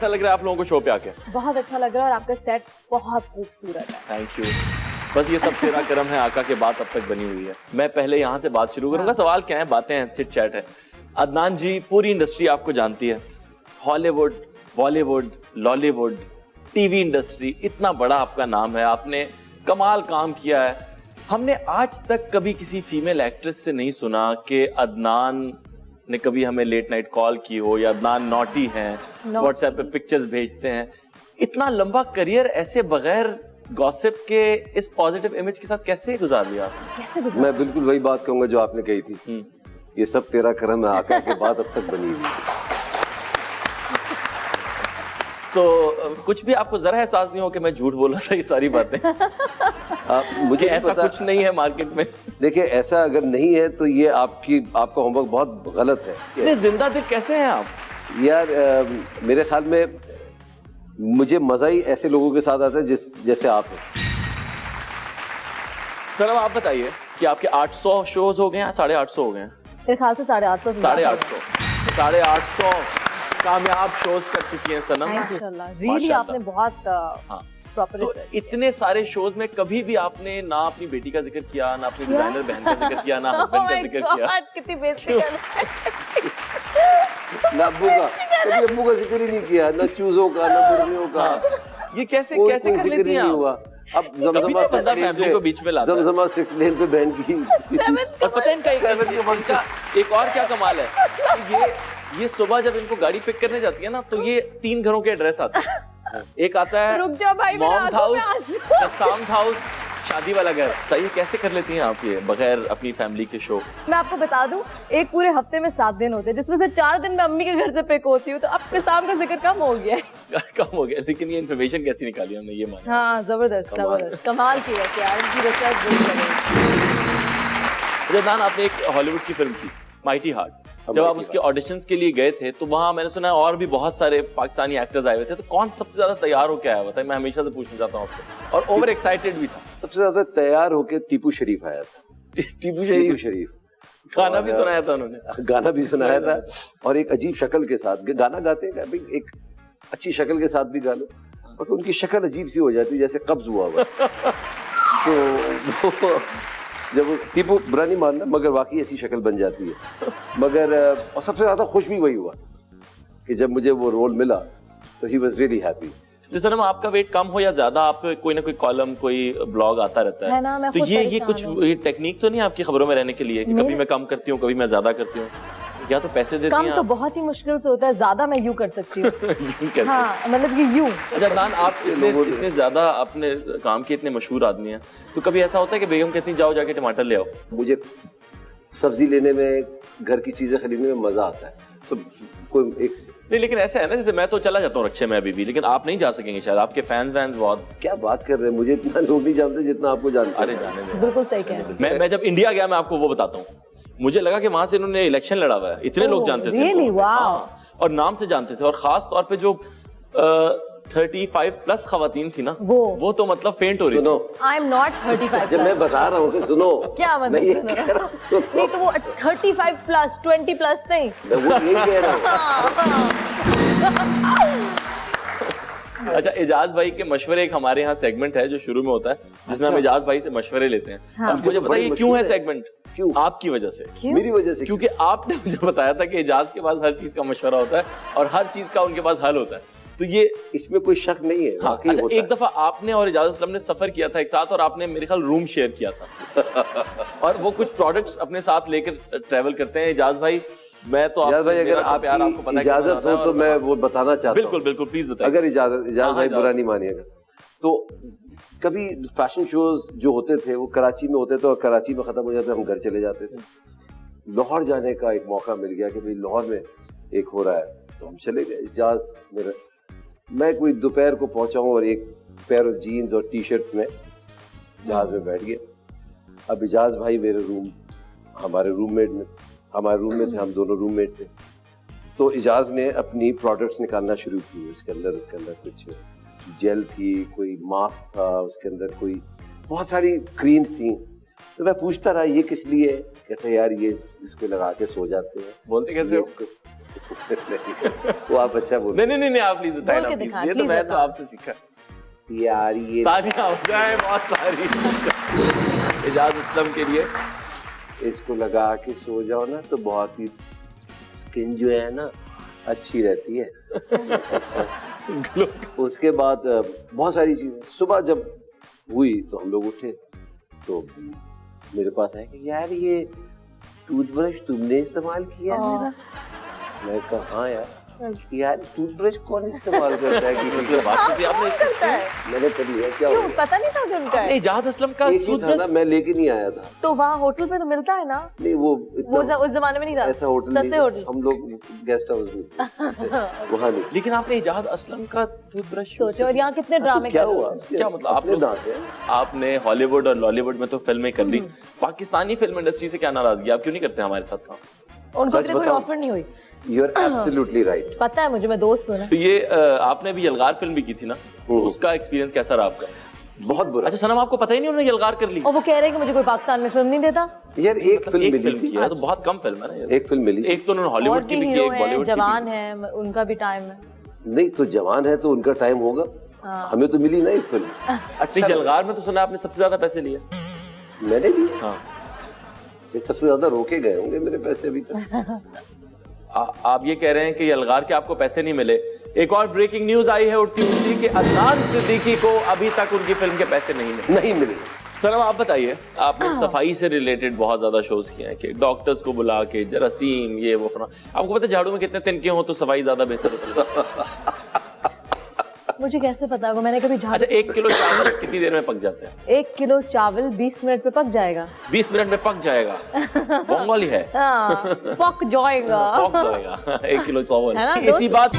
कैसा लग रहा है आप लोगों को शो पे आके? बहुत अच्छा लग रहा है और आपका सेट बहुत खूबसूरत है। Thank you. बस ये सब तेरा करम है आका के बाद अब तक बनी हुई है। मैं पहले यहाँ से बात शुरू करूंगा। सवाल क्या है, बातें हैं, चिट चैट है। अदनान जी, पूरी इंडस्ट्री आपको जानती है, Hollywood, Bollywood, Lollywood, TV industry, इतना बड़ा आपका नाम है, आपने कमाल काम किया है। हमने आज तक कभी किसी फीमेल एक्ट्रेस से नहीं सुना कि अदनान ने कभी हमें लेट नाइट कॉल की हो या अदनान नॉटी हैं, व्हाट्सएप पे पिक्चर्स भेजते हैं। इतना लंबा करियर ऐसे बगैर गॉसिप के इस पॉजिटिव इमेज के साथ कैसे गुजार लिया आपने? कैसे गुजारा? मैं बिल्कुल वही बात कहूंगा जो आपने कही थी। ये सब तेरा करम है आका के बाद अब तक बनी हुई। तो कुछ भी आपको जरा एहसास नहीं हो कि मैं झूठ बोला था ये सारी बातें? मुझे ऐसा कुछ नहीं है मार्केट में। देखिए, ऐसा अगर नहीं है तो ये आपका होमवर्क बहुत गलत है। इतने जिंदा दिल कैसे हैं आप? यार मेरे ख्याल में मुझे मजा ही ऐसे लोगों के साथ आता है जैसे आप हैं। सर अब आप बताइए कि आपके 800 शोज हो गए हैं, 850 हो गए हैं? मेरे ख्याल से 850 850 कामयाब शोज कर चुकी हैं सनम। माशाल्लाह, रियली आपने बहुत प्रॉपर तो इतने सारे शोज में कभी भी आपने ना अपनी बेटी का जिक्र किया, ना अपनी डिजाइनर बहन का जिक्र किया, ना हस्बैंड का जिक्र किया? कितनी बेइज्जती कर रहा है। ना अब्बू का, कभी अब्बू का जिक्र ही नहीं किया, ना चूजों का, ना मुर्गियों का। ये कैसे कर लेती हैं आप? अब जमजमा 6 लेन पे बहन की। और पता है इनका एक और क्या कमाल है, ये सुबह जब इनको गाड़ी पिक करने जाती है ना, तो ये 3 घरों के एड्रेस आते हैं। एक आता है रुक जाओ भाई, मॉम्स हाउस, कसाम्स हाउस, शादी वाला घर। तो ये कैसे कर लेती हैं आप ये बगैर अपनी फैमिली के शो? मैं आपको बता दूं, एक पूरे हफ्ते में 7 दिन होते हैं, जिसमें से 4 दिन मैं अम्मी के घर से पिक होती हूँ, तो अब कसाम का जिक्र कम हो गया है। कम हो गया, लेकिन ये इन्फॉर्मेशन कैसी निकाली हमने, ये माना। हाँ, जबरदस्त कमाल की है यार, इनकी रिसर्च अदनान, आपने एक हॉलीवुड की फिल्म की माइटी हार्ट, जब आप उसके ऑडिशंस के लिए गए थे तो वहां मैंने सुना है और भी बहुत सारे पाकिस्तानी एक्टर्स आए हुए थे, तो कौन सबसे ज्यादा तैयार होकर आया हुआ था? मैं हमेशा से पूछना चाहता हूँ आपसे, और ओवर एक्साइटेड भी था। सबसे ज्यादा तैयार होके टीपू शरीफ आया था। टीपू शरीफ गाना भी सुनाया था उन्होंने। गाना भी सुनाया था, और एक अजीब शक्ल के साथ गाना गाते हैं भाई, एक अच्छी शक्ल के साथ भी गा लो, और उनकी शक्ल अजीब सी हो जाती है जैसे कब्ज हुआ हुआ। तो जब टीपू बुरा नहीं मानना, मगर वाकई ऐसी शक्ल बन जाती है। मगर और सबसे ज्यादा खुश भी वही हुआ कि जब मुझे वो रोल मिला, तो ही वाज रियली हैप्पी। सनम, आपका वेट कम हो या ज्यादा, आप कोई ना कोई कॉलम, कोई ब्लॉग आता रहता है ना, मैं तो ये कुछ ये टेक्निक तो नहीं आपकी खबरों में रहने के लिए कि कभी मैं कम करती हूँ, कभी मैं ज्यादा करती हूँ? या तो पैसे देती हैं कम तो बहुत ही मुश्किल से होता है, ज्यादा मैं यूं कर सकती हूँ। हाँ, मतलब कि यूं। अच्छा अदनान, आप इतने ज्यादा अपने काम के इतने मशहूर आदमी हैं, तो कभी ऐसा होता है कि बेगम कहती जाओ जाके टमाटर ले आओ? मुझे सब्जी लेने में, घर की चीजें खरीदने में मजा आता है, तो कोई एक नहीं, लेकिन ऐसा है ना, जैसे मैं तो चला जाता हूँ रक्षे में अभी भी, लेकिन आप नहीं जा सकेंगे शायद, आपके फैंस बहुत। क्या बात कर रहे हैं, मुझे इतना लोग नहीं जानते जितना आपको जानते। अरे जाने दे, बिल्कुल सही कह रहे हैं। मैं जब इंडिया गया, मैं आपको वो बताता हूँ, मुझे लगा कि वहां से इन्होंने इलेक्शन लड़ा हुआ है, इतने लोग जानते थे really? wow. और नाम से जानते थे, और खास तौर पे जो 35+ खवातीन थी ना, वो तो मतलब फेंट हो रही थी। सुनो, आई एम नॉट 35+। जब मैं बता रहा हूँ कि सुनो, क्या मतलब नहीं, तो वो 35+, 20+ नहीं, मैं वो यही कह रहा हूँ। अच्छा, एजाज भाई के मशवरे, एक हमारे यहाँ सेगमेंट है जो शुरू में होता है, जिसमें हम एजाज भाई से मशवरे लेते हैं। हाँ। मुझे बताइए क्यों है सेगमेंट? क्यों? आपकी वजह से। मेरी वजह से? क्योंकि आपने मुझे बताया था कि एजाज के पास हर चीज का मशवरा होता है और हर चीज का उनके पास हल होता है, तो ये इसमें कोई शक नहीं है। हाँ, अच्छा, एक दफा आपने और एजाज असलम ने सफर किया था एक साथ, और आपने मेरे ख्याल रूम शेयर किया था। और वो कुछ प्रोडक्ट्स अपने साथ लेकर ट्रेवल करते हैं। एजाज भाई, मैं तो आपसे, अगर आपकी इजाजत हो तो मैं वो बताना चाहता हूँ। बिल्कुल बिल्कुल, प्लीज बताइए। अगर इजाजत भाई बुरा नहीं मानिएगा, तो कभी फैशन शोज जो होते थे वो कराची में होते थे, और कराची में खत्म हो जाते हम घर चले जाते थे। लाहौर जाने का एक मौका मिल गया कि भाई लाहौर में एक हो रहा है, तो हम चले गए। इजाज मेरा, मैं कोई दोपहर को पहुंचा हूँ और एक पैर ऑफ जीन्स और टी-शर्ट में जहाज में बैठ गया। अब इजाज भाई मेरे रूम, हमारे रूम में थे, हम दोनों रूममेट थे। तो इजाज ने अपनी प्रोडक्ट्स निकालना शुरू की। उसके अंदर कुछ जेल थी, कोई मास्क था, उसके अंदर कोई बहुत सारी क्रीम्स थी। तो मैं पूछता रहा ये किस लिए? कहते यार ये इसको लगा के सो जाते हैं। बोलते कैसे हो? वो आप अच्छा बोल नहीं आप प्लीज बताएं बोल ना के please। दिखाएं, ये तो please मैं तो बताओ। आपसे सीखा। यार ये तालियां हो जाए बहुत सारी एजाज असलम के लिए। इसको लगा के सो जाओ ना तो बहुत ही स्किन जो है ना अच्छी रहती है। अच्छा, उसके बाद बहुत सारी चीजें सुबह जब हुई तो हम लोग उठे तो मेरे पास है कि यार ये टूथब्रश तुमने इस्तेमाल किया है मेरा? मैं कहा हाँ यार टूथब्रश कौन इस्तेमाल करता है किसी का? बात किसी आपने करता है मैंने कर लिया। क्या क्यों हो गया? पता नहीं था कि उनका है एजाज असलम का एक ही था टूथब्रश ना, मैं लेके नहीं आया था। तो वहाँ होटल पे तो मिलता है ना नहीं वो इतना उस जमाने में नहीं था ऐसा होटल सस्ते नहीं, होटल हम लोग गेस्ट हाउस में थे, वहाँ नहीं। लेकिन आपने एजाज असलम का टूथब्रश सोचो और यहाँ कितने ड्रामे क्या कर रहे हुआ? होते क्या मतलब आप अपने लोग दांत हैं। आपने हॉलीवुड और लॉलीवुड में तो फिल्में कर ली, पाकिस्तानी फिल्म इंडस्ट्री से क्या नाराजगी? आप क्यों नहीं करते हमारे साथ काम? हैं। उनको सच अभी तक कोई बताऊं? ऑफर नहीं हुई यू आर एब्सोल्युटली राइट। पता है मुझे मैं दोस्त हूँ ना तो ये आपने भी यलगार फिल्म भी की थी ना, तो उसका एक्सपीरियंस कैसा रहा आपका? बहुत बुरा। अच्छा सनम, आपको पता ही नहीं उन्होंने यलगार कर ली? और वो कह रहे हैं कि मुझे कोई पाकिस्तान में फिल्म नहीं देता यार एक फिल्म एक मिली फिल्म थी, की है तो बहुत कम फिल्म है ना ये। एक फिल्म मिली। एक तो उन्होंने और हॉलीवुड की भी भी की, हीरो एक हैं बॉलीवुड की जवान है उनका भी टाइम है नहीं तो जवान है तो उनका टाइम होगा। हमें तो मिली ना एक फिल्म। भी। अच्छा यलगार में तो सुना आपने सबसे ज्यादा पैसे लिए। मैंने लिए हाँ, ये सबसे ज्यादा रोके गए होंगे मेरे पैसे अभी तक। आप ये कह रहे हैं कि यलगार के आपको पैसे नहीं मिले। एक और ब्रेकिंग न्यूज आई है उड़ती उड़ती कि अदनान सिद्दीकी को अभी तक उनकी फिल्म के पैसे नहीं मिले। नहीं मिले। सनम आप बताइए, आपने सफाई से रिलेटेड बहुत ज्यादा शोज किए हैं कि डॉक्टर्स को बुला के जरासीम ये वो फना। आपको पता है झाड़ू में कितने तिनके हो तो सफाई ज्यादा बेहतर होती है। मुझे कैसे पता होगा मैंने कभी झाड़ू अच्छा 1 किलो चावल कितनी देर में पक जाते हैं? 1 किलो चावल 20 मिनट पे पक जाएगा 20 मिनट में पक जाएगा। बंगाली है। हाँ पक जाएगा पक जाएगा 1 किलो चावल। है ना, इसी दोस्त? बात